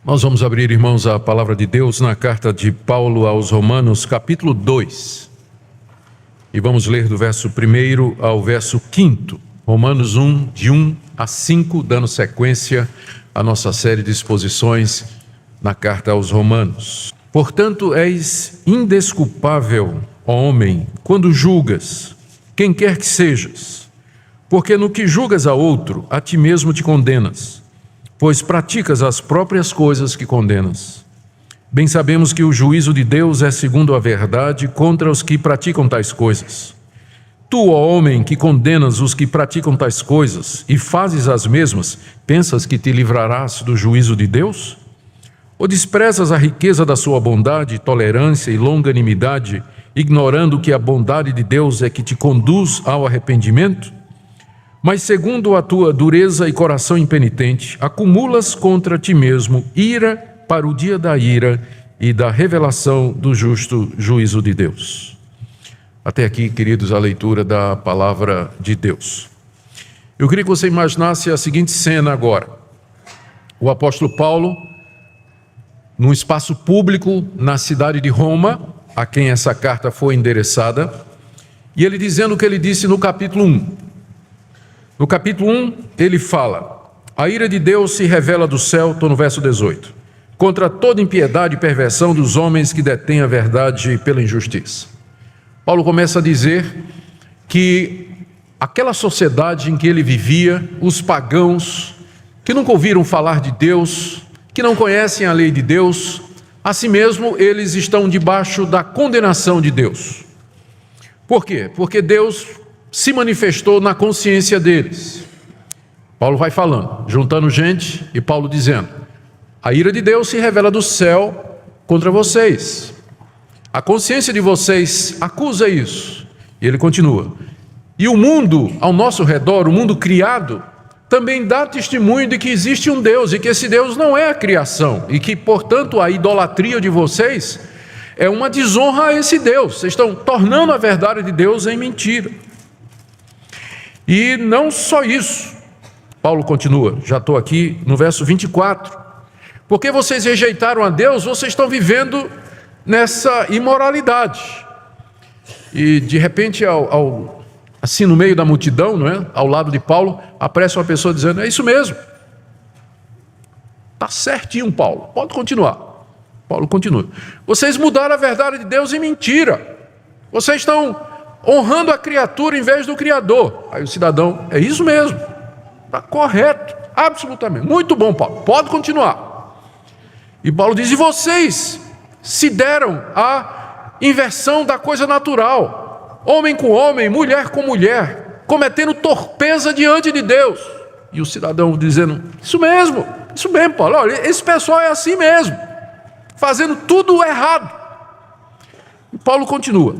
Nós vamos abrir, irmãos, a palavra de Deus na carta de Paulo aos Romanos, capítulo 2. E vamos ler do verso 1 ao verso 5. Romanos 1, de 1 a 5, dando sequência à nossa série de exposições na carta aos Romanos. Portanto, és indesculpável, ó homem, quando julgas, quem quer que sejas, porque no que julgas a outro, a ti mesmo te condenas, pois praticas as próprias coisas que condenas. Bem sabemos que o juízo de Deus é segundo a verdade contra os que praticam tais coisas. Tu, ó homem, que condenas os que praticam tais coisas e fazes as mesmas, pensas que te livrarás do juízo de Deus? Ou desprezas a riqueza da sua bondade, tolerância e longanimidade, ignorando que a bondade de Deus é que te conduz ao arrependimento? Mas segundo a tua dureza e coração impenitente, acumulas contra ti mesmo ira para o dia da ira e da revelação do justo juízo de Deus. Até aqui, queridos, a leitura da palavra de Deus. Eu queria que você imaginasse a seguinte cena agora. O apóstolo Paulo, num espaço público na cidade de Roma, a quem essa carta foi endereçada, e ele dizendo o que ele disse no capítulo 1. No capítulo 1, ele fala: a ira de Deus se revela do céu, estou no verso 18, contra toda impiedade e perversão dos homens que detêm a verdade pela injustiça. Paulo começa a dizer que aquela sociedade em que ele vivia, os pagãos, que nunca ouviram falar de Deus, que não conhecem a lei de Deus, assim mesmo eles estão debaixo da condenação de Deus. Por quê? Porque Deus se manifestou na consciência deles. Paulo vai falando, juntando gente, e Paulo dizendo: a ira de Deus se revela do céu contra vocês. A consciência de vocês acusa isso. E ele continua: e o mundo ao nosso redor, o mundo criado, também dá testemunho de que existe um Deus, e que esse Deus não é a criação, e que, portanto, a idolatria de vocês é uma desonra a esse Deus. Vocês estão tornando a verdade de Deus em mentira. E não só isso, Paulo continua, já estou aqui no verso 24, porque vocês rejeitaram a Deus, vocês estão vivendo nessa imoralidade. E de repente, assim no meio da multidão, não é? Ao lado de Paulo, aparece uma pessoa dizendo: é isso mesmo, está certinho, Paulo, pode continuar. Paulo continua: vocês mudaram a verdade de Deus em mentira, vocês estão honrando a criatura em vez do Criador. Aí o cidadão: é isso mesmo, está correto, absolutamente, muito bom, Paulo, pode continuar. E Paulo diz: e vocês se deram à inversão da coisa natural, homem com homem, mulher com mulher, cometendo torpeza diante de Deus. E o cidadão dizendo: isso mesmo, Paulo, olha, esse pessoal é assim mesmo, fazendo tudo errado. E Paulo continua,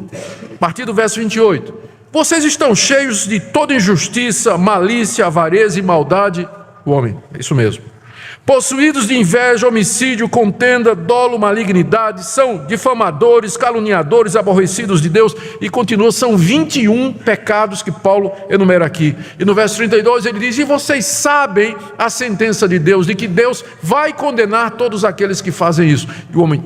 a partir do verso 28, vocês estão cheios de toda injustiça, malícia, avareza e maldade. O homem: é isso mesmo. Possuídos de inveja, homicídio, contenda, dolo, malignidade, são difamadores, caluniadores, aborrecidos de Deus. E continua, são 21 pecados que Paulo enumera aqui. E no verso 32 ele diz: e vocês sabem a sentença de Deus, de que Deus vai condenar todos aqueles que fazem isso. E o homem...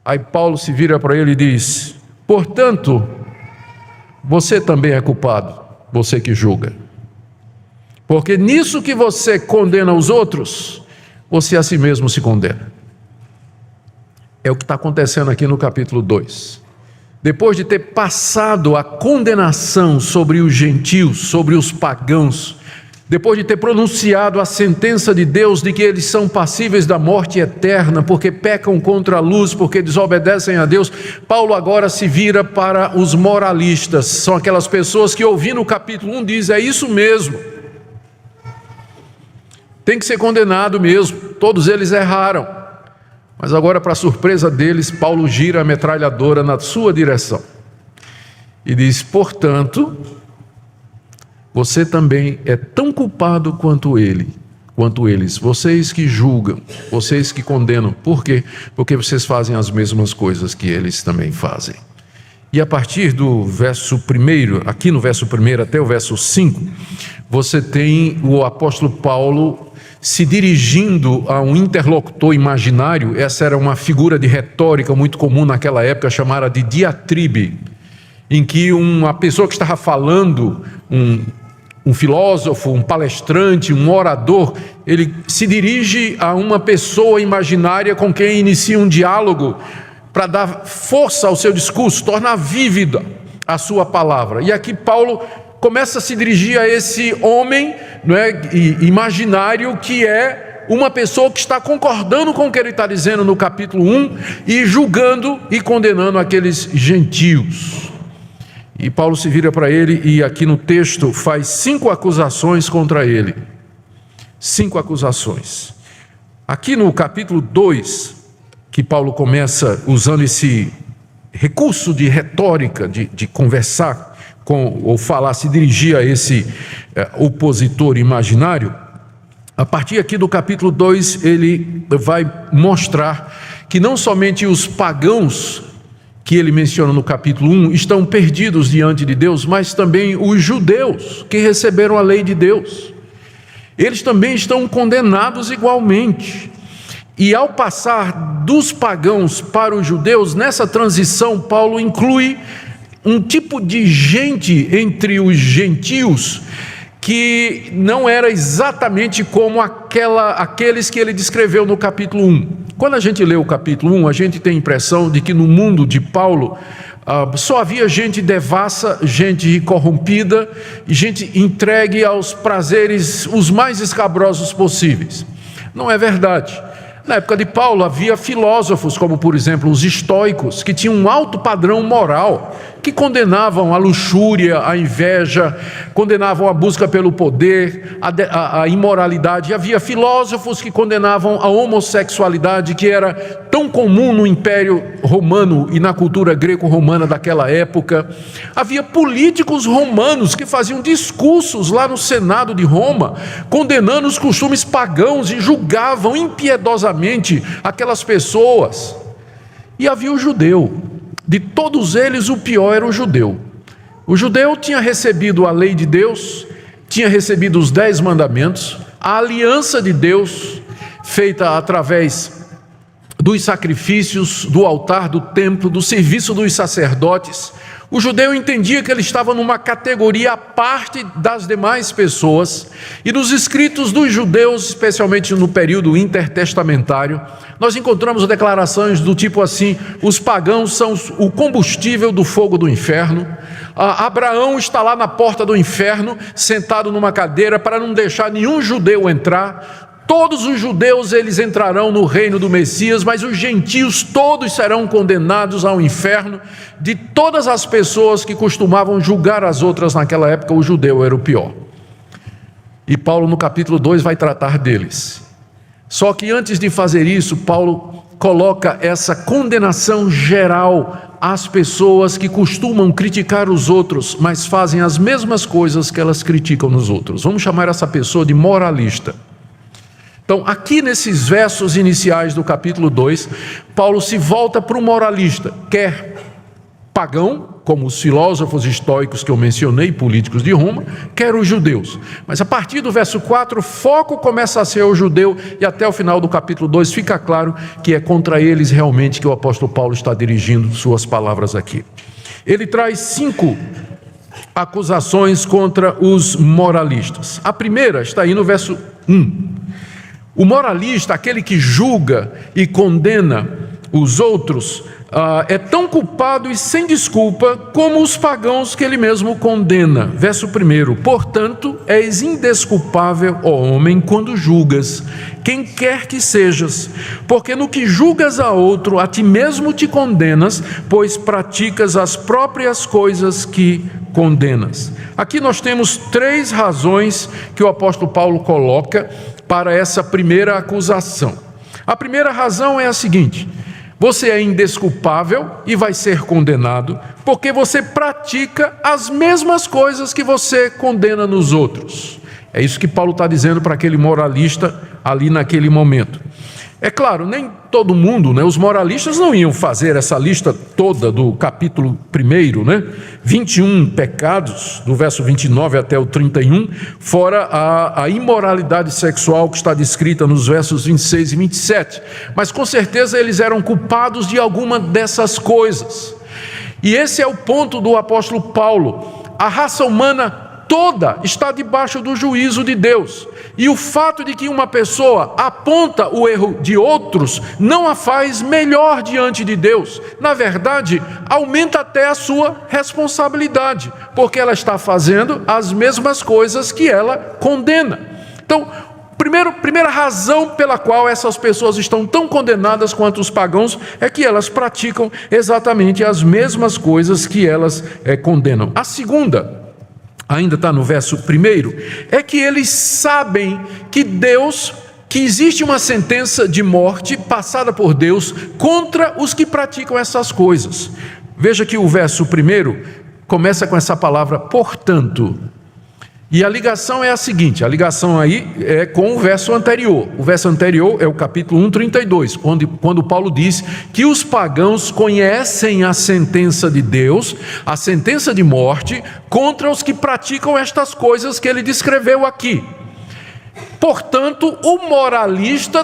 Aí Paulo se vira para ele e diz: portanto, você também é culpado, você que julga. Porque nisso que você condena os outros, você a si mesmo se condena. É o que está acontecendo aqui no capítulo 2. Depois de ter passado a condenação sobre os gentios, sobre os pagãos, depois de ter pronunciado a sentença de Deus de que eles são passíveis da morte eterna, porque pecam contra a luz, porque desobedecem a Deus, Paulo agora se vira para os moralistas. São aquelas pessoas que, ouvindo o capítulo 1, dizem: é isso mesmo, tem que ser condenado mesmo, todos eles erraram. Mas agora, para surpresa deles, Paulo gira a metralhadora na sua direção e diz: portanto, você também é tão culpado quanto eles, vocês que julgam, vocês que condenam. Por quê? Porque vocês fazem as mesmas coisas que eles também fazem. E a partir do verso 1, aqui no verso 1 até o verso 5, você tem o apóstolo Paulo se dirigindo a um interlocutor imaginário. Essa era uma figura de retórica muito comum naquela época, chamada de diatribe, em que uma pessoa que estava falando, um filósofo, um palestrante, um orador, ele se dirige a uma pessoa imaginária com quem inicia um diálogo para dar força ao seu discurso, tornar vívida a sua palavra. E aqui Paulo começa a se dirigir a esse homem, não é, imaginário, que é uma pessoa que está concordando com o que ele está dizendo no capítulo 1 e julgando e condenando aqueles gentios. E Paulo se vira para ele e aqui no texto faz 5 acusações contra ele. 5 acusações. Aqui no capítulo 2, que Paulo começa usando esse recurso de retórica, de conversar ou falar, se dirigir a esse opositor imaginário. A partir aqui do capítulo 2, ele vai mostrar que não somente os pagãos, que ele menciona no capítulo 1, estão perdidos diante de Deus, mas também os judeus que receberam a lei de Deus. Eles também estão condenados igualmente. E ao passar dos pagãos para os judeus, nessa transição, Paulo inclui um tipo de gente entre os gentios que não era exatamente como aqueles que ele descreveu no capítulo 1. Quando a gente lê o capítulo 1, a gente tem a impressão de que no mundo de Paulo só havia gente devassa, gente corrompida e gente entregue aos prazeres os mais escabrosos possíveis. Não é verdade. Na época de Paulo havia filósofos, como por exemplo os estoicos, que tinham um alto padrão moral, que condenavam a luxúria, a inveja, condenavam a busca pelo poder, a imoralidade. E havia filósofos que condenavam a homossexualidade, que era tão comum no Império Romano e na cultura greco-romana daquela época. Havia políticos romanos que faziam discursos lá no Senado de Roma, condenando os costumes pagãos e julgavam impiedosamente aquelas pessoas. E havia o judeu. De todos eles, o pior era o judeu. O judeu tinha recebido a lei de Deus, tinha recebido os 10 mandamentos, a aliança de Deus, feita através dos sacrifícios, do altar, do templo, do serviço dos sacerdotes. O judeu entendia que ele estava numa categoria à parte das demais pessoas, e nos escritos dos judeus, especialmente no período intertestamentário, nós encontramos declarações do tipo assim: os pagãos são o combustível do fogo do inferno. Abraão está lá na porta do inferno, sentado numa cadeira para não deixar nenhum judeu entrar. Todos os judeus eles entrarão no reino do Messias, mas os gentios todos serão condenados ao inferno. De todas as pessoas que costumavam julgar as outras naquela época, o judeu era o pior. E Paulo no capítulo 2 vai tratar deles. Só que antes de fazer isso, Paulo coloca essa condenação geral às pessoas que costumam criticar os outros, mas fazem as mesmas coisas que elas criticam nos outros. Vamos chamar essa pessoa de moralista. Então, aqui nesses versos iniciais do capítulo 2, Paulo se volta para o moralista, quer pagão, como os filósofos estoicos que eu mencionei, políticos de Roma, quer os judeus. Mas a partir do verso 4, o foco começa a ser o judeu, e até o final do capítulo 2 fica claro que é contra eles realmente que o apóstolo Paulo está dirigindo suas palavras aqui. Ele traz 5 acusações contra os moralistas. A primeira está aí no verso 1. O moralista, aquele que julga e condena os outros, é tão culpado e sem desculpa como os pagãos que ele mesmo condena. Verso 1: portanto, és indesculpável, ó homem, quando julgas, quem quer que sejas, porque no que julgas a outro, a ti mesmo te condenas, pois praticas as próprias coisas que condenas. Aqui nós temos 3 razões que o apóstolo Paulo coloca para essa primeira acusação. A primeira razão é a seguinte: você é indesculpável e vai ser condenado porque você pratica as mesmas coisas que você condena nos outros. É isso que Paulo está dizendo para aquele moralista ali naquele momento. É claro, nem todo mundo, os moralistas não iam fazer essa lista toda do capítulo 1, 21 pecados, do verso 29 até o 31, fora a imoralidade sexual que está descrita nos versos 26 e 27. Mas com certeza eles eram culpados de alguma dessas coisas. E esse é o ponto do apóstolo Paulo. A raça humana toda está debaixo do juízo de Deus. E o fato de que uma pessoa aponta o erro de outros não a faz melhor diante de Deus. Na verdade, aumenta até a sua responsabilidade, porque ela está fazendo as mesmas coisas que ela condena. Então, primeira razão pela qual essas pessoas estão tão condenadas quanto os pagãos é que elas praticam exatamente as mesmas coisas que elas condenam. A segunda, ainda está no verso 1, é que eles sabem que existe uma sentença de morte passada por Deus contra os que praticam essas coisas. Veja que o verso 1 começa com essa palavra portanto. E a ligação é a seguinte, a ligação aí é com o verso anterior. O verso anterior é o capítulo 1:32, quando Paulo diz que os pagãos conhecem a sentença de Deus, a sentença de morte, contra os que praticam estas coisas que ele descreveu aqui. Portanto, o moralista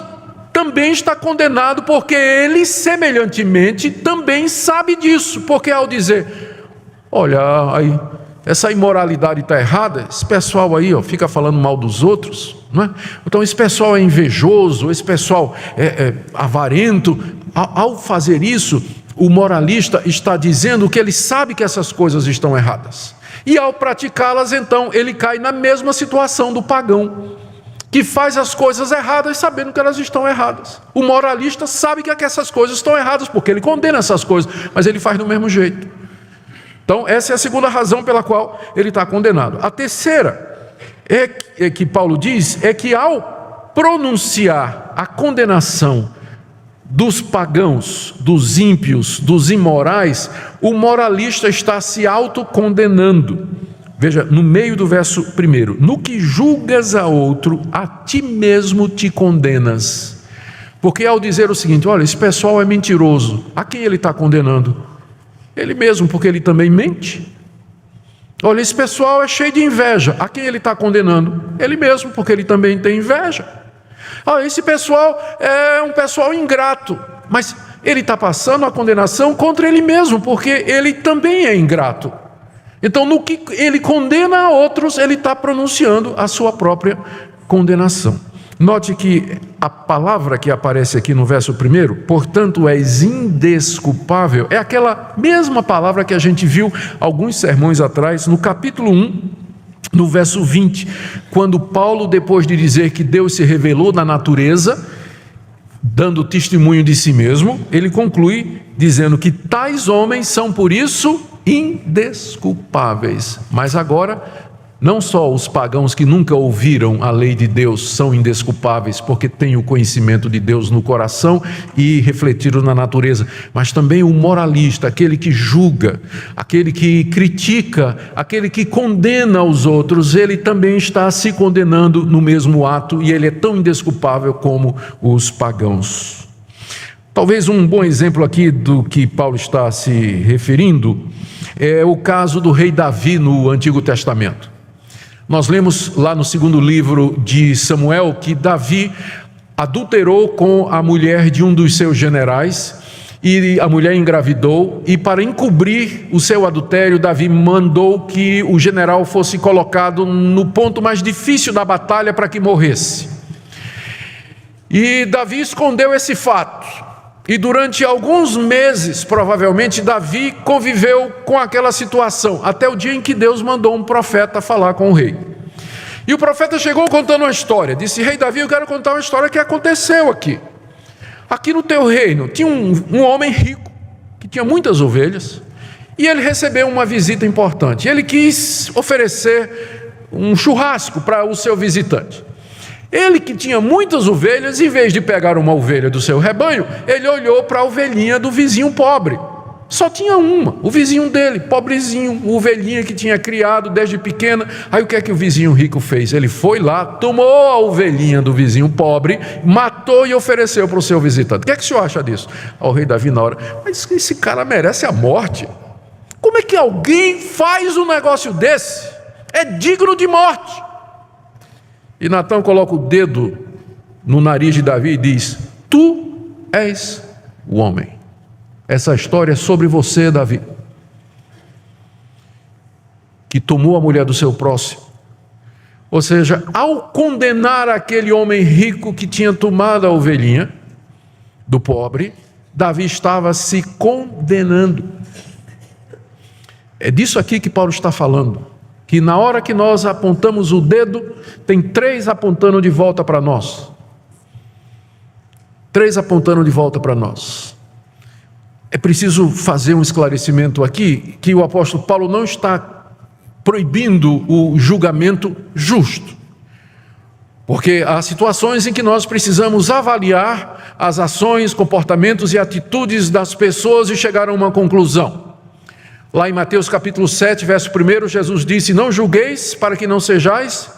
também está condenado, porque ele, semelhantemente, também sabe disso. Porque ao dizer, olha, aí, essa imoralidade está errada, esse pessoal aí fica falando mal dos outros, não é? Então esse pessoal é invejoso, esse pessoal é avarento. Ao fazer isso, o moralista está dizendo que ele sabe que essas coisas estão erradas. E ao praticá-las, então, ele cai na mesma situação do pagão, que faz as coisas erradas sabendo que elas estão erradas. O moralista sabe que essas coisas estão erradas, porque ele condena essas coisas, mas ele faz do mesmo jeito. Então, essa é a segunda razão pela qual ele está condenado. A terceira é que Paulo diz, é que ao pronunciar a condenação dos pagãos, dos ímpios, dos imorais, o moralista está se autocondenando. Veja, no meio do verso 1, no que julgas a outro, a ti mesmo te condenas. Porque ao dizer o seguinte, olha, esse pessoal é mentiroso, a quem ele está condenando? Ele mesmo, porque ele também mente. Olha, esse pessoal é cheio de inveja. A quem ele está condenando? Ele mesmo, porque ele também tem inveja. Esse pessoal é um pessoal ingrato. Mas ele está passando a condenação contra ele mesmo, porque ele também é ingrato. Então, no que ele condena a outros, ele está pronunciando a sua própria condenação. Note que a palavra que aparece aqui no verso 1, portanto és indesculpável, é aquela mesma palavra que a gente viu alguns sermões atrás, no capítulo 1, no verso 20, quando Paulo, depois de dizer que Deus se revelou na natureza, dando testemunho de si mesmo, ele conclui dizendo que tais homens são por isso indesculpáveis. Mas agora, não só os pagãos que nunca ouviram a lei de Deus são indesculpáveis porque têm o conhecimento de Deus no coração e refletiram na natureza, mas também o moralista, aquele que julga, aquele que critica, aquele que condena os outros, ele também está se condenando no mesmo ato e ele é tão indesculpável como os pagãos. Talvez um bom exemplo aqui do que Paulo está se referindo é o caso do rei Davi no Antigo Testamento. Nós lemos lá no segundo livro de Samuel que Davi adulterou com a mulher de um dos seus generais e a mulher engravidou, e para encobrir o seu adultério, Davi mandou que o general fosse colocado no ponto mais difícil da batalha para que morresse. E Davi escondeu esse fato. E durante alguns meses, provavelmente, Davi conviveu com aquela situação, até o dia em que Deus mandou um profeta falar com o rei. E o profeta chegou contando uma história, disse, rei Davi, eu quero contar uma história que aconteceu aqui. Aqui no teu reino, tinha um homem rico, que tinha muitas ovelhas, e ele recebeu uma visita importante. Ele quis oferecer um churrasco para o seu visitante. Ele que tinha muitas ovelhas, em vez de pegar uma ovelha do seu rebanho, ele olhou para a ovelhinha do vizinho pobre. Só tinha uma, o vizinho dele, pobrezinho, ovelhinha que tinha criado desde pequena. Aí o que é que o vizinho rico fez? Ele foi lá, tomou a ovelhinha do vizinho pobre, matou e ofereceu para o seu visitante. O que é que o senhor acha disso? O rei Davi na hora: mas esse cara merece a morte. Como é que alguém faz um negócio desse? É digno de morte. E Natã coloca o dedo no nariz de Davi e diz: tu és o homem. Essa história é sobre você, Davi, que tomou a mulher do seu próximo. Ou seja, ao condenar aquele homem rico que tinha tomado a ovelhinha do pobre, Davi estava se condenando. É disso aqui que Paulo está falando, que na hora que nós apontamos o dedo, tem 3 apontando de volta para nós. 3 apontando de volta para nós. É preciso fazer um esclarecimento aqui, que o apóstolo Paulo não está proibindo o julgamento justo. Porque há situações em que nós precisamos avaliar as ações, comportamentos e atitudes das pessoas e chegar a uma conclusão. Lá em Mateus capítulo 7, verso 1, Jesus disse: não julgueis para que não sejais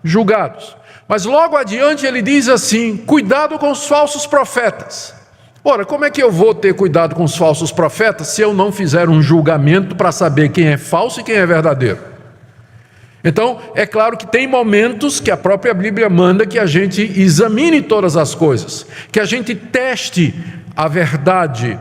julgados. Mas logo adiante ele diz assim: cuidado com os falsos profetas. Ora, como é que eu vou ter cuidado com os falsos profetas se eu não fizer um julgamento para saber quem é falso e quem é verdadeiro? Então, é claro que tem momentos que a própria Bíblia manda que a gente examine todas as coisas, que a gente teste a verdade,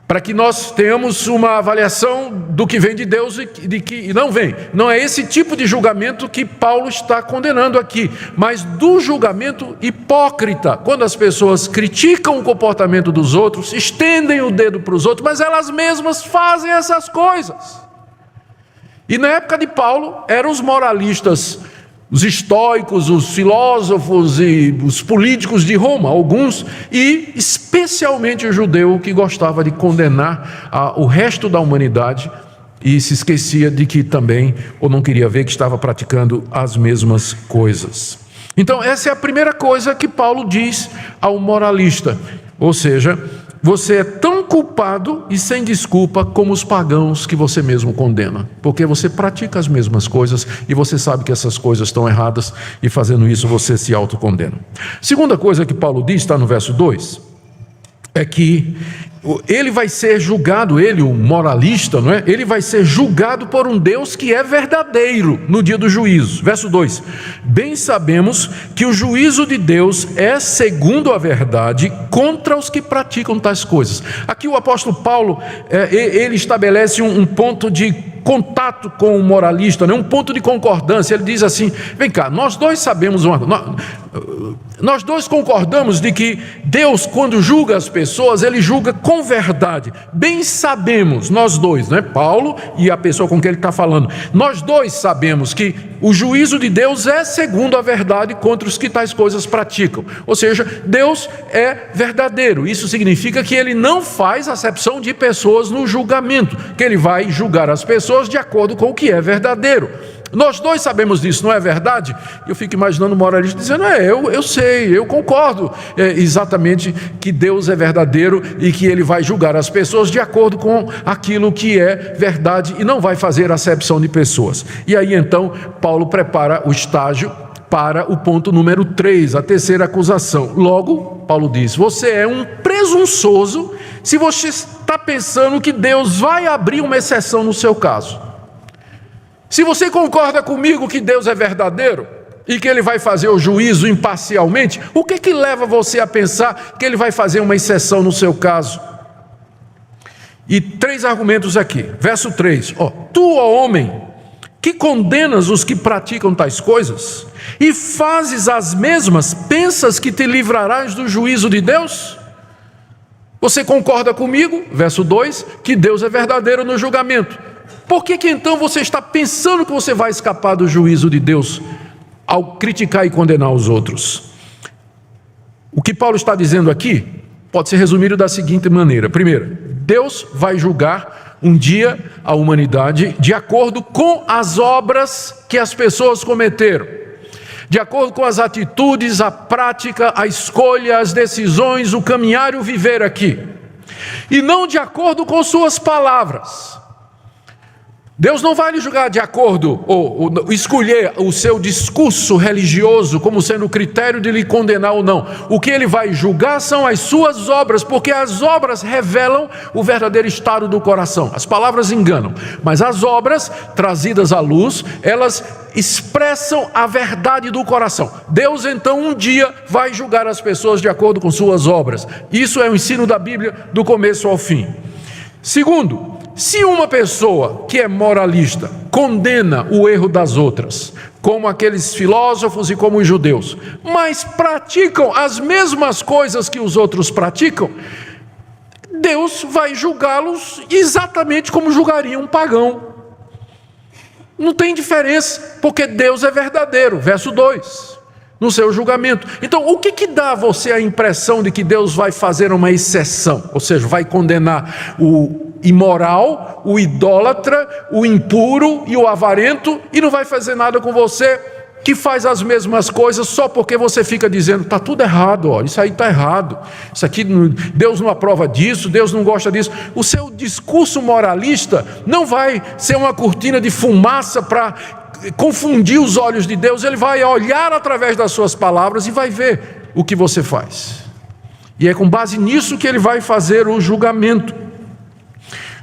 para que nós tenhamos uma avaliação do que vem de Deus e de que não vem. Não é esse tipo de julgamento que Paulo está condenando aqui, mas do julgamento hipócrita, quando as pessoas criticam o comportamento dos outros, estendem o dedo para os outros, mas elas mesmas fazem essas coisas. E na época de Paulo, eram os moralistas, os estoicos, os filósofos e os políticos de Roma, alguns, e especialmente o judeu que gostava de condenar o resto da humanidade e se esquecia de que também, ou não queria ver que estava praticando as mesmas coisas. Então essa é a primeira coisa que Paulo diz ao moralista, ou seja, você é tão culpado e sem desculpa como os pagãos que você mesmo condena, porque você pratica as mesmas coisas e você sabe que essas coisas estão erradas e fazendo isso você se autocondena. Segunda coisa que Paulo diz, está no verso 2, é que ele vai ser julgado, ele, o moralista, não é? Ele vai ser julgado por um Deus que é verdadeiro no dia do juízo. Verso 2: bem sabemos que o juízo de Deus é segundo a verdade contra os que praticam tais coisas. Aqui o apóstolo Paulo, ele estabelece um ponto de contato com o moralista, um ponto de concordância. Ele diz assim: vem cá, nós dois sabemos nós dois concordamos de que Deus, quando julga as pessoas, ele julga com verdade. Bem sabemos, nós dois, não é? Paulo e a pessoa com quem ele está falando, nós dois sabemos que o juízo de Deus é segundo a verdade contra os que tais coisas praticam. Ou seja, Deus é verdadeiro. Isso significa que ele não faz acepção de pessoas no julgamento, que ele vai julgar as pessoas de acordo com o que é verdadeiro. Nós dois sabemos disso, não é verdade? Eu fico imaginando o moralista dizendo: eu sei, eu concordo exatamente que Deus é verdadeiro e que ele vai julgar as pessoas de acordo com aquilo que é verdade e não vai fazer acepção de pessoas. E aí então Paulo prepara o estágio para o ponto número 3, a terceira acusação. Logo, Paulo diz: você é um presunçoso se você está pensando que Deus vai abrir uma exceção no seu caso. Se você concorda comigo que Deus é verdadeiro e que ele vai fazer o juízo imparcialmente, o que leva você a pensar que ele vai fazer uma exceção no seu caso? E 3 argumentos aqui. Verso 3: tu, ó homem, que condenas os que praticam tais coisas e fazes as mesmas, pensas que te livrarás do juízo de Deus? Você concorda comigo, verso 2, que Deus é verdadeiro no julgamento. Por que então você está pensando que você vai escapar do juízo de Deus ao criticar e condenar os outros? O que Paulo está dizendo aqui pode ser resumido da seguinte maneira: primeiro, Deus vai julgar um dia a humanidade de acordo com as obras que as pessoas cometeram, de acordo com as atitudes, a prática, a escolha, as decisões, o caminhar e o viver aqui. e não de acordo com suas palavras. Deus não vai lhe julgar de acordo, ou escolher o seu discurso religioso como sendo o critério de lhe condenar ou não. O que ele vai julgar são as suas obras, porque as obras revelam o verdadeiro estado do coração. As palavras enganam, mas as obras trazidas à luz, elas expressam a verdade do coração. Deus então um dia vai julgar as pessoas de acordo com suas obras. Isso é o ensino da Bíblia do começo ao fim. Segundo, se uma pessoa que é moralista condena o erro das outras, como aqueles filósofos e como os judeus, mas praticam as mesmas coisas que os outros praticam, Deus vai julgá-los exatamente como julgaria um pagão. Não tem diferença, porque Deus é verdadeiro. Verso 2, no seu julgamento. Então, o que dá a você a impressão de que Deus vai fazer uma exceção? Ou seja, vai condenar o imoral, o idólatra, o impuro e o avarento, e não vai fazer nada com você que faz as mesmas coisas só porque você fica dizendo, está tudo errado, ó, isso aí está errado, isso aqui, Deus não aprova disso, Deus não gosta disso. O seu discurso moralista não vai ser uma cortina de fumaça para confundir os olhos de Deus. Ele vai olhar através das suas palavras e vai ver o que você faz, e é com base nisso que ele vai fazer o julgamento.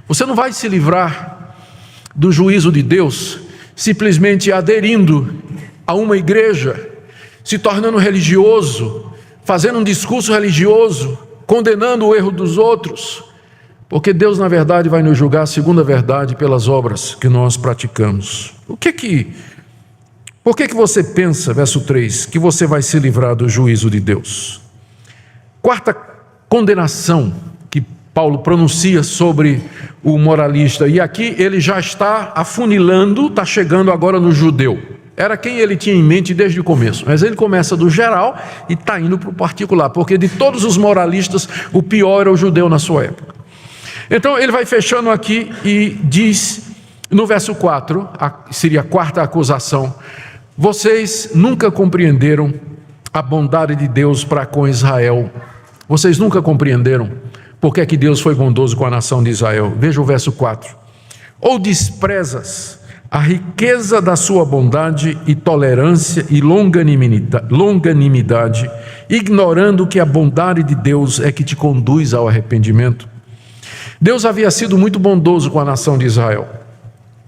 Você não vai se livrar do juízo de Deus simplesmente aderindo a uma igreja, se tornando religioso, fazendo um discurso religioso, condenando o erro dos outros, porque Deus na verdade vai nos julgar segundo a verdade pelas obras que nós praticamos. Por que você pensa, verso 3, que você vai se livrar do juízo de Deus? Quarta condenação que Paulo pronuncia sobre o moralista, e aqui ele já está afunilando, está chegando agora no judeu. Era quem ele tinha em mente desde o começo, mas ele começa do geral e está indo para o particular, porque de todos os moralistas, o pior era o judeu na sua época. Então ele vai fechando aqui e diz, no verso 4, seria a quarta acusação: vocês nunca compreenderam a bondade de Deus para com Israel. Vocês nunca compreenderam por que Deus foi bondoso com a nação de Israel. Veja o verso 4. Ou desprezas a riqueza da sua bondade e tolerância e longanimidade, ignorando que a bondade de Deus é que te conduz ao arrependimento. Deus havia sido muito bondoso com a nação de Israel.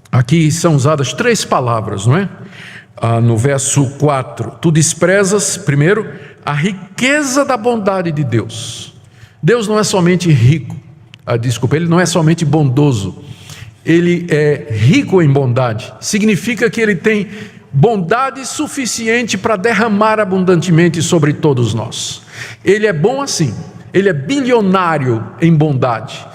Aqui são usadas 3 palavras, não é? No verso 4, tu desprezas, primeiro, a riqueza da bondade de Deus. Deus não é somente rico, ele não é somente bondoso, ele é rico em bondade. Significa que ele tem bondade suficiente para derramar abundantemente sobre todos nós. Ele é bom assim, ele é bilionário em bondade.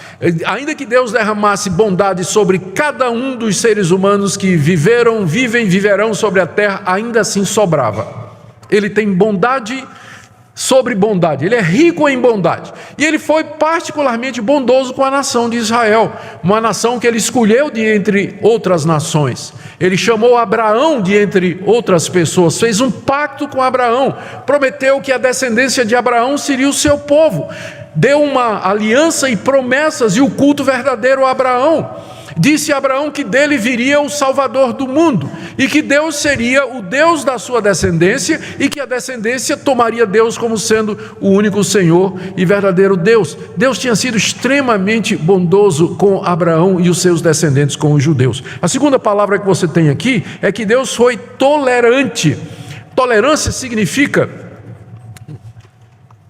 Ainda que Deus derramasse bondade sobre cada um dos seres humanos que viveram, vivem, viverão sobre a terra, ainda assim sobrava. Ele tem bondade sobre bondade, ele é rico em bondade, e ele foi particularmente bondoso com a nação de Israel, uma nação que ele escolheu de entre outras nações. Ele chamou Abraão de entre outras pessoas, fez um pacto com Abraão, prometeu que a descendência de Abraão seria o seu povo, deu uma aliança e promessas e o culto verdadeiro a Abraão. Disse a Abraão que dele viria o Salvador do mundo, e que Deus seria o Deus da sua descendência, e que a descendência tomaria Deus como sendo o único Senhor e verdadeiro Deus. Deus tinha sido extremamente bondoso com Abraão e os seus descendentes, com os judeus. A segunda palavra que você tem aqui é que Deus foi tolerante. Tolerância significa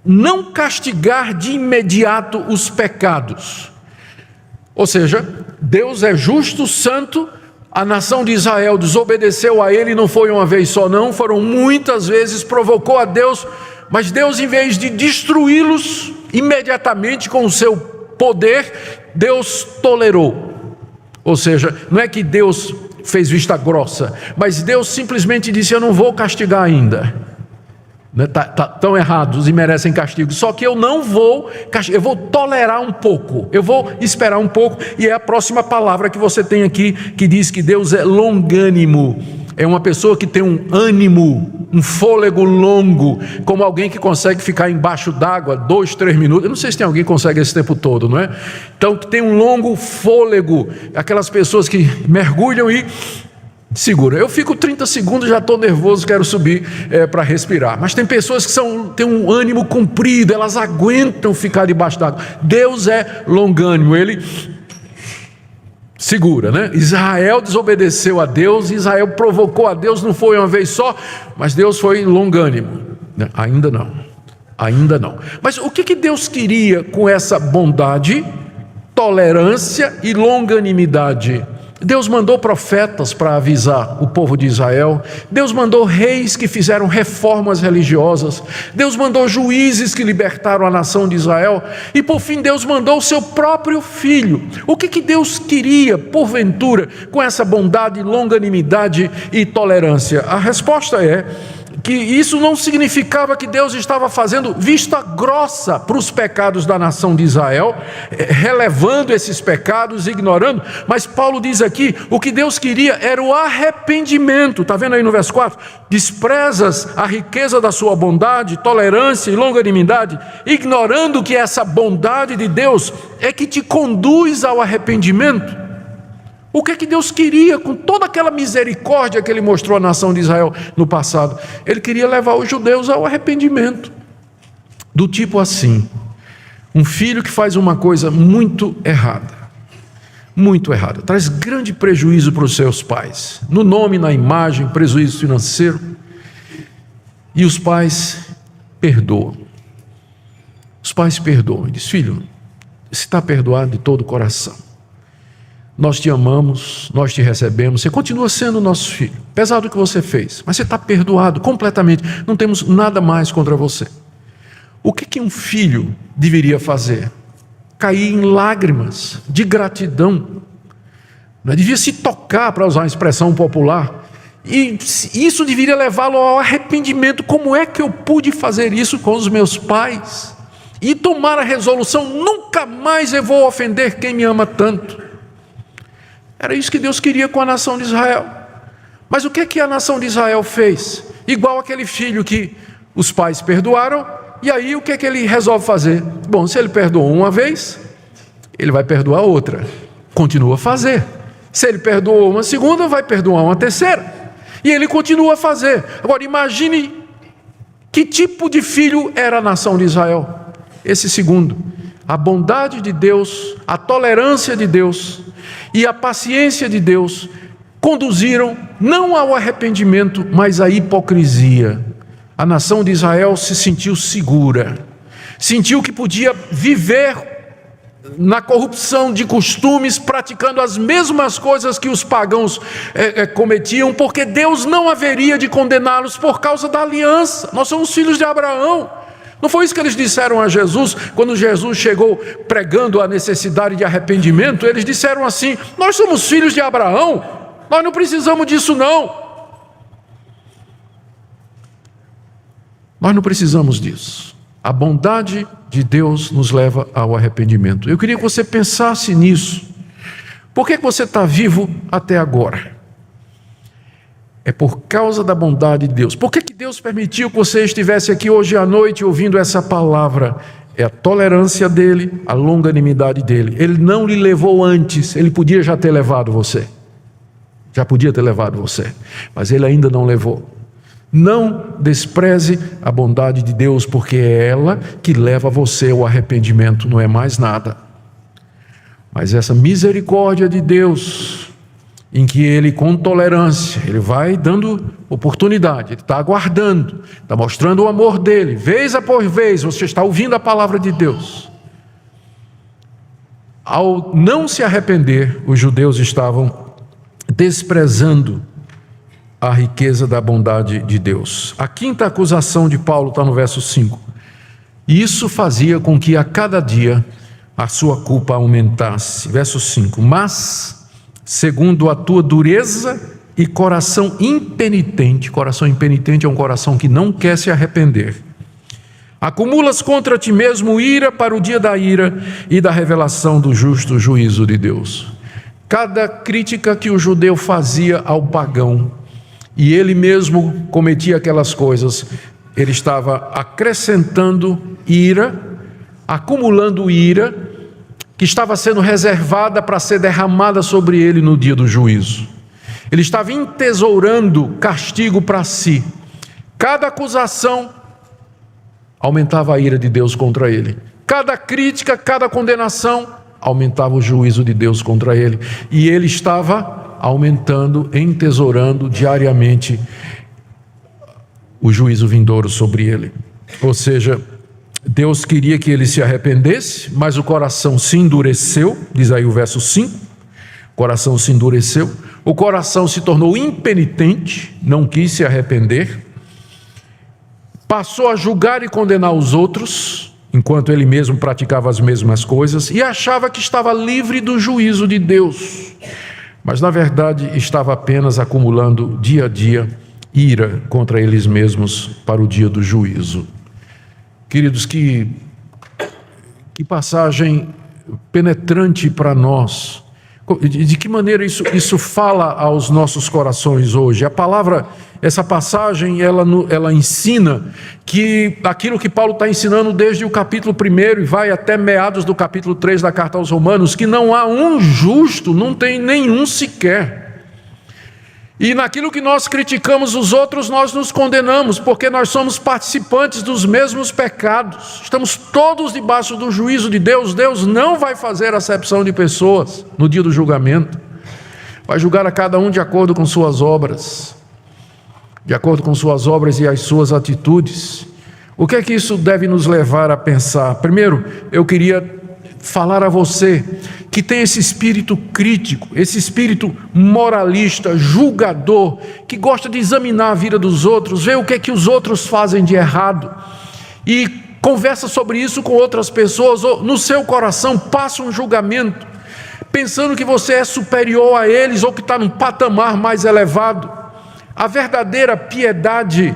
não castigar de imediato os pecados. Ou seja, Deus é justo, santo, a nação de Israel desobedeceu a ele, não foi uma vez só não, foram muitas vezes, provocou a Deus, mas Deus, em vez de destruí-los imediatamente com o seu poder, Deus tolerou. Ou seja, não é que Deus fez vista grossa, mas Deus simplesmente disse, eu não vou castigar ainda. Estão errados e merecem castigo, só que eu não vou castigar, eu vou tolerar um pouco, eu vou esperar um pouco. E é a próxima palavra que você tem aqui, que diz que Deus é longânimo. é uma pessoa que tem um ânimo, um fôlego longo, como alguém que consegue ficar embaixo d'água 2, 3 minutos. Eu não sei se tem alguém que consegue esse tempo todo, não é? Então, que tem um longo fôlego, aquelas pessoas que mergulham e segura. Eu fico 30 segundos, já estou nervoso, quero subir para respirar. Mas tem pessoas que têm um ânimo comprido, elas aguentam ficar debaixo d'água. Deus é longânimo, Ele segura, né? Israel desobedeceu a Deus, Israel provocou a Deus, não foi uma vez só, mas Deus foi longânimo. Ainda não, ainda não. Mas o que Deus queria com essa bondade, tolerância e longanimidade? Deus mandou profetas para avisar o povo de Israel. Deus mandou reis que fizeram reformas religiosas. Deus mandou juízes que libertaram a nação de Israel. E por fim Deus mandou o seu próprio filho. O que Deus queria, porventura, com essa bondade, longanimidade e tolerância? A resposta é que isso não significava que Deus estava fazendo vista grossa para os pecados da nação de Israel, relevando esses pecados, ignorando, mas Paulo diz aqui, o que Deus queria era o arrependimento. Está vendo aí no verso 4? Desprezas a riqueza da sua bondade, tolerância e longanimidade, ignorando que essa bondade de Deus é que te conduz ao arrependimento. O que Deus queria com toda aquela misericórdia que Ele mostrou à nação de Israel no passado? Ele queria levar os judeus ao arrependimento. Do tipo assim, um filho que faz uma coisa muito errada, traz grande prejuízo para os seus pais, no nome, na imagem, prejuízo financeiro, e os pais perdoam. Os pais perdoam e diz: filho, você está perdoado de todo o coração. Nós te amamos, nós te recebemos, você continua sendo nosso filho, apesar do que você fez, mas você está perdoado completamente, não temos nada mais contra você. O que um filho deveria fazer? Cair em lágrimas de gratidão, não é? Devia se tocar, para usar uma expressão popular, e isso deveria levá-lo ao arrependimento. Como é que eu pude fazer isso com os meus pais? E tomar a resolução: nunca mais eu vou ofender quem me ama tanto. Era isso que Deus queria com a nação de Israel. Mas o que a nação de Israel fez? Igual aquele filho que os pais perdoaram, e aí o que ele resolve fazer? Bom, se ele perdoou uma vez, ele vai perdoar outra. Continua a fazer. Se ele perdoou uma segunda, vai perdoar uma terceira. E ele continua a fazer. Agora imagine que tipo de filho era a nação de Israel. Esse segundo. A bondade de Deus, a tolerância de Deus e a paciência de Deus conduziram não ao arrependimento, mas à hipocrisia. A nação de Israel se sentiu segura, sentiu que podia viver na corrupção de costumes, praticando as mesmas coisas que os pagãos cometiam, porque Deus não haveria de condená-los por causa da aliança. Nós somos filhos de Abraão. Não foi isso que eles disseram a Jesus, quando Jesus chegou pregando a necessidade de arrependimento? Eles disseram assim: nós somos filhos de Abraão, nós não precisamos disso não. Nós não precisamos disso. A bondade de Deus nos leva ao arrependimento. Eu queria que você pensasse nisso. Por que você está vivo até agora? É por causa da bondade de Deus. Por que Deus permitiu que você estivesse aqui hoje à noite ouvindo essa palavra? É a tolerância dele, a longanimidade dele. Ele não lhe levou antes, ele podia já ter levado você. Já podia ter levado você, mas ele ainda não levou. Não despreze a bondade de Deus, porque é ela que leva você ao arrependimento, não é mais nada. Mas essa misericórdia de Deus, em que Ele, com tolerância, Ele vai dando oportunidade, Ele está aguardando, está mostrando o amor dEle, vez após vez, você está ouvindo a palavra de Deus. Ao não se arrepender, os judeus estavam desprezando a riqueza da bondade de Deus. A quinta acusação de Paulo está no verso 5. E isso fazia com que a cada dia a sua culpa aumentasse. Verso 5. Mas, segundo a tua dureza e coração impenitente é um coração que não quer se arrepender, acumulas contra ti mesmo ira para o dia da ira e da revelação do justo juízo de Deus. Cada crítica que o judeu fazia ao pagão e ele mesmo cometia aquelas coisas, ele estava acrescentando ira, acumulando ira, que estava sendo reservada para ser derramada sobre ele no dia do juízo. Ele estava entesourando castigo para si. Cada acusação aumentava a ira de Deus contra ele. Cada crítica, cada condenação aumentava o juízo de Deus contra ele. E ele estava aumentando, entesourando diariamente o juízo vindouro sobre ele. Ou seja, Deus queria que ele se arrependesse, mas o coração se endureceu, diz aí o verso 5, o coração se endureceu, o coração se tornou impenitente, não quis se arrepender, passou a julgar e condenar os outros, enquanto ele mesmo praticava as mesmas coisas, e achava que estava livre do juízo de Deus, mas na verdade estava apenas acumulando dia a dia ira contra eles mesmos para o dia do juízo. Queridos, que passagem penetrante para nós. De que maneira isso fala aos nossos corações hoje? A palavra, essa passagem, ela ensina que aquilo que Paulo está ensinando desde o capítulo 1 e vai até meados do capítulo 3 da carta aos Romanos, que não há um justo, não tem nenhum sequer. E naquilo que nós criticamos os outros, nós nos condenamos, porque nós somos participantes dos mesmos pecados. Estamos todos debaixo do juízo de Deus. Deus não vai fazer acepção de pessoas no dia do julgamento. Vai julgar a cada um de acordo com suas obras, de acordo com suas obras e as suas atitudes. O que é que isso deve nos levar a pensar? Primeiro, eu queria falar a você que tem esse espírito crítico, esse espírito moralista, julgador, que gosta de examinar a vida dos outros, ver o que é que os outros fazem de errado e conversa sobre isso com outras pessoas, ou no seu coração passa um julgamento, pensando que você é superior a eles ou que está num patamar mais elevado. A verdadeira piedade,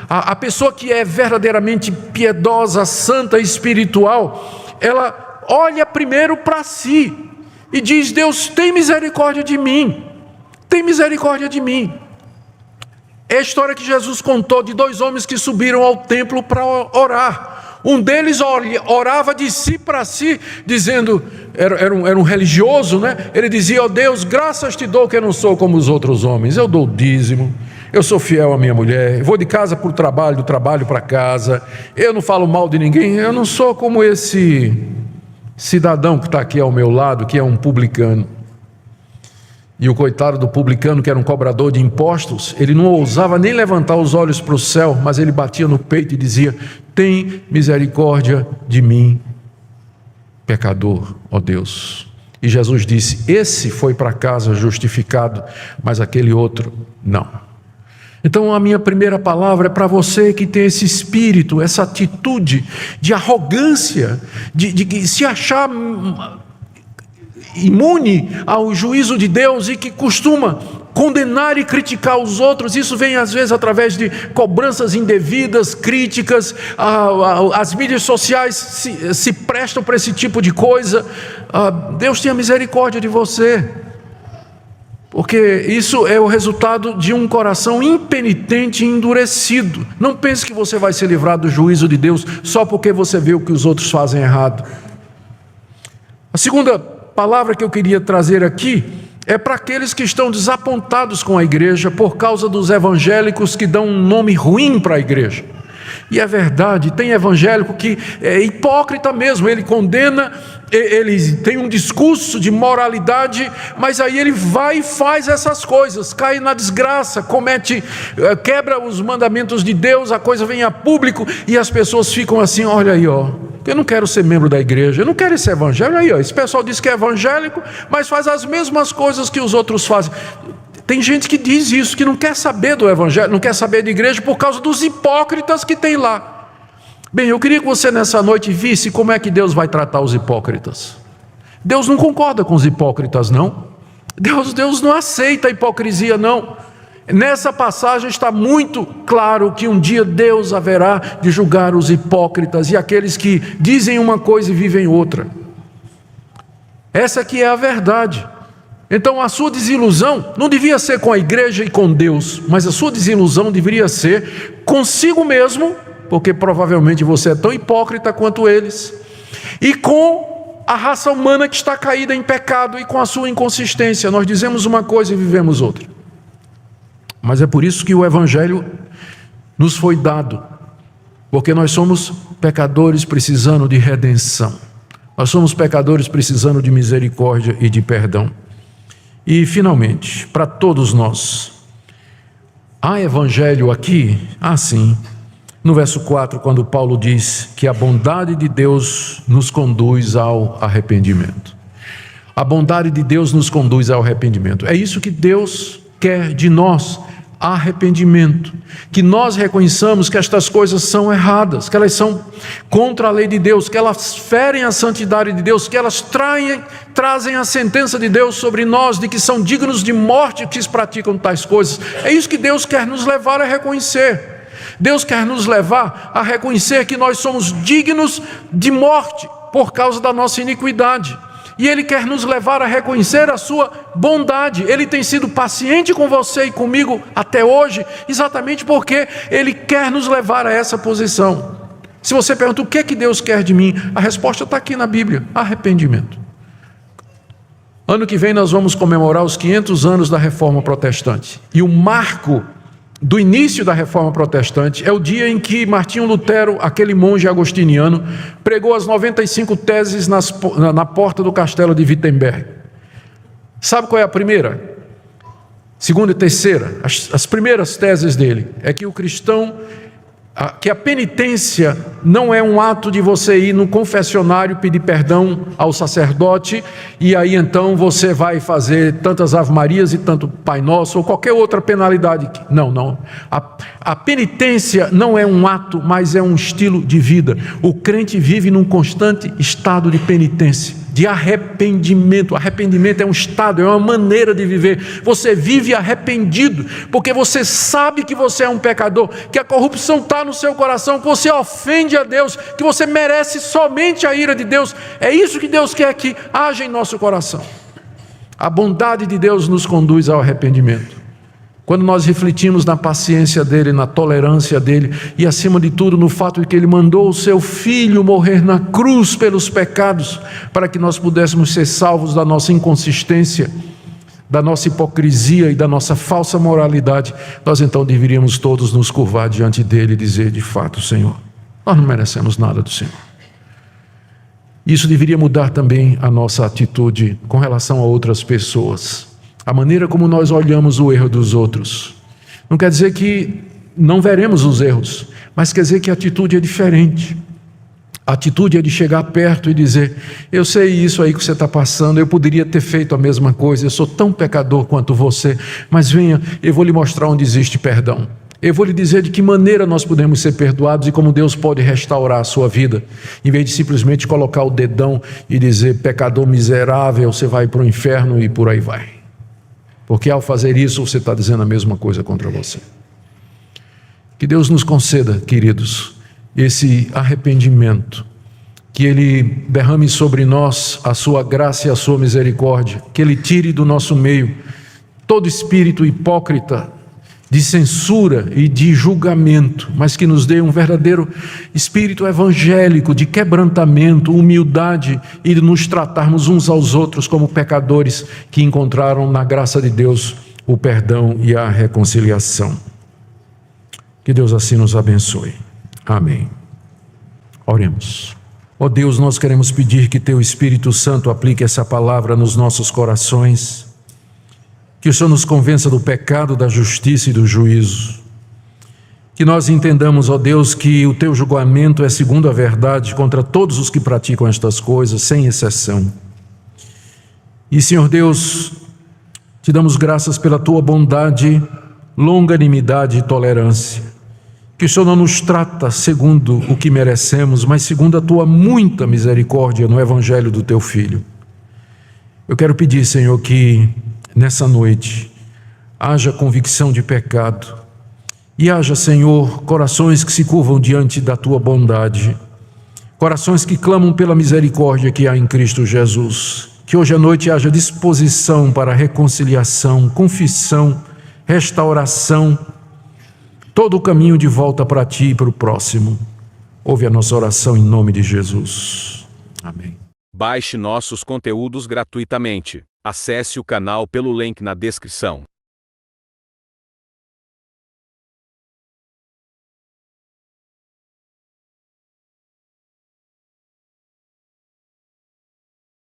a pessoa que é verdadeiramente piedosa, santa, espiritual, ela olha primeiro para si e diz: Deus, tem misericórdia de mim, tem misericórdia de mim. É a história que Jesus contou de 2 homens que subiram ao templo para orar. Um deles orava de si para si, dizendo, era um religioso, né? Ele dizia: ó Deus, graças te dou que eu não sou como os outros homens, eu dou o dízimo, eu sou fiel à minha mulher, vou de casa para o trabalho, do trabalho para casa, eu não falo mal de ninguém, eu não sou como esse cidadão que está aqui ao meu lado, que é um publicano. E o coitado do publicano, que era um cobrador de impostos, ele não ousava nem levantar os olhos para o céu, mas ele batia no peito e dizia: tem misericórdia de mim, pecador, ó Deus. E Jesus disse: esse foi para casa justificado, mas aquele outro não. Então a minha primeira palavra é para você que tem esse espírito, essa atitude de arrogância, de se achar imune ao juízo de Deus e que costuma condenar e criticar os outros. Isso vem às vezes através de cobranças indevidas, críticas. As mídias sociais se prestam para esse tipo de coisa. Deus tenha misericórdia de você, porque isso é o resultado de um coração impenitente e endurecido. Não pense que você vai se livrar do juízo de Deus só porque você vê o que os outros fazem errado. A segunda palavra que eu queria trazer aqui é para aqueles que estão desapontados com a igreja por causa dos evangélicos que dão um nome ruim para a igreja. E é verdade, tem evangélico que é hipócrita mesmo, ele condena, ele tem um discurso de moralidade, mas aí ele vai e faz essas coisas, cai na desgraça, quebra os mandamentos de Deus, a coisa vem a público e as pessoas ficam assim: olha aí, ó, eu não quero ser membro da igreja, eu não quero esse evangelho, aí ó, esse pessoal diz que é evangélico, mas faz as mesmas coisas que os outros fazem. Tem gente que diz isso, que não quer saber do evangelho, não quer saber de igreja por causa dos hipócritas que tem lá. Bem, eu queria que você nessa noite visse como é que Deus vai tratar os hipócritas. Deus não concorda com os hipócritas, não. Deus não aceita a hipocrisia, não. Nessa passagem está muito claro que um dia Deus haverá de julgar os hipócritas e aqueles que dizem uma coisa e vivem outra. Essa aqui é a verdade. Então a sua desilusão não devia ser com a igreja e com Deus, mas a sua desilusão deveria ser consigo mesmo, porque provavelmente você é tão hipócrita quanto eles, e com a raça humana que está caída em pecado e com a sua inconsistência. Nós dizemos uma coisa e vivemos outra. Mas é por isso que o Evangelho nos foi dado, porque nós somos pecadores precisando de redenção. Nós somos pecadores precisando de misericórdia e de perdão. E finalmente, para todos nós, há Evangelho aqui? Sim. No verso 4, quando Paulo diz que a bondade de Deus nos conduz ao arrependimento. A bondade de Deus nos conduz ao arrependimento. É isso que Deus quer de nós, arrependimento. Que nós reconheçamos que estas coisas são erradas, que elas são contra a lei de Deus, que elas ferem a santidade de Deus, que elas trazem a sentença de Deus sobre nós, de que são dignos de morte que praticam tais coisas. É isso que Deus quer nos levar a reconhecer. Deus quer nos levar a reconhecer que nós somos dignos de morte por causa da nossa iniquidade. E Ele quer nos levar a reconhecer a sua bondade. Ele tem sido paciente com você e comigo até hoje, exatamente porque Ele quer nos levar a essa posição. Se você pergunta o que é que Deus quer de mim, a resposta está aqui na Bíblia: arrependimento. Ano que vem nós vamos comemorar os 500 anos da Reforma Protestante. E o marco do início da Reforma Protestante é o dia em que Martinho Lutero, aquele monge agostiniano, pregou as 95 teses na porta do castelo de Wittenberg. Sabe qual é a primeira? Segunda e terceira. As primeiras teses dele é que o cristão, que a penitência não é um ato de você ir no confessionário pedir perdão ao sacerdote e aí então você vai fazer tantas Ave-Marias e tanto Pai Nosso ou qualquer outra penalidade. Não. A penitência não é um ato, mas é um estilo de vida. O crente vive num constante estado de penitência, de arrependimento. Arrependimento é um estado, é uma maneira de viver. Você vive arrependido, porque você sabe que você é um pecador, que a corrupção está no seu coração, que você ofende a Deus, que você merece somente a ira de Deus. É isso que Deus quer que haja em nosso coração. A bondade de Deus nos conduz ao arrependimento. Quando nós refletimos na paciência dele, na tolerância dele e acima de tudo no fato de que ele mandou o seu filho morrer na cruz pelos pecados, para que nós pudéssemos ser salvos da nossa inconsistência, da nossa hipocrisia e da nossa falsa moralidade, nós então deveríamos todos nos curvar diante dele e dizer: de fato, Senhor, nós não merecemos nada do Senhor. Isso deveria mudar também a nossa atitude com relação a outras pessoas. A maneira como nós olhamos o erro dos outros. Não quer dizer que não veremos os erros, mas quer dizer que a atitude é diferente. A atitude é de chegar perto e dizer: eu sei isso aí que você está passando, eu poderia ter feito a mesma coisa, eu sou tão pecador quanto você, mas venha, eu vou lhe mostrar onde existe perdão. Eu vou lhe dizer de que maneira nós podemos ser perdoados e como Deus pode restaurar a sua vida, em vez de simplesmente colocar o dedão e dizer: pecador miserável, você vai para o inferno e por aí vai. Porque ao fazer isso, você está dizendo a mesma coisa contra você. Que Deus nos conceda, queridos, esse arrependimento, que Ele derrame sobre nós a sua graça e a sua misericórdia, que Ele tire do nosso meio todo espírito hipócrita, de censura e de julgamento, mas que nos dê um verdadeiro espírito evangélico, de quebrantamento, humildade e de nos tratarmos uns aos outros como pecadores que encontraram na graça de Deus o perdão e a reconciliação. Que Deus assim nos abençoe. Amém. Oremos. Ó Deus, nós queremos pedir que Teu Espírito Santo aplique essa palavra nos nossos corações, que o Senhor nos convença do pecado, da justiça e do juízo. Que nós entendamos, ó Deus, que o Teu julgamento é segundo a verdade contra todos os que praticam estas coisas, sem exceção. E, Senhor Deus, te damos graças pela Tua bondade, longanimidade e tolerância. Que o Senhor não nos trata segundo o que merecemos, mas segundo a Tua muita misericórdia no Evangelho do Teu Filho. Eu quero pedir, Senhor, que nessa noite haja convicção de pecado e haja, Senhor, corações que se curvam diante da Tua bondade, corações que clamam pela misericórdia que há em Cristo Jesus. Que hoje à noite haja disposição para reconciliação, confissão, restauração, todo o caminho de volta para Ti e para o próximo. Ouve a nossa oração em nome de Jesus. Amém. Baixe nossos conteúdos gratuitamente. Acesse o canal pelo link na descrição.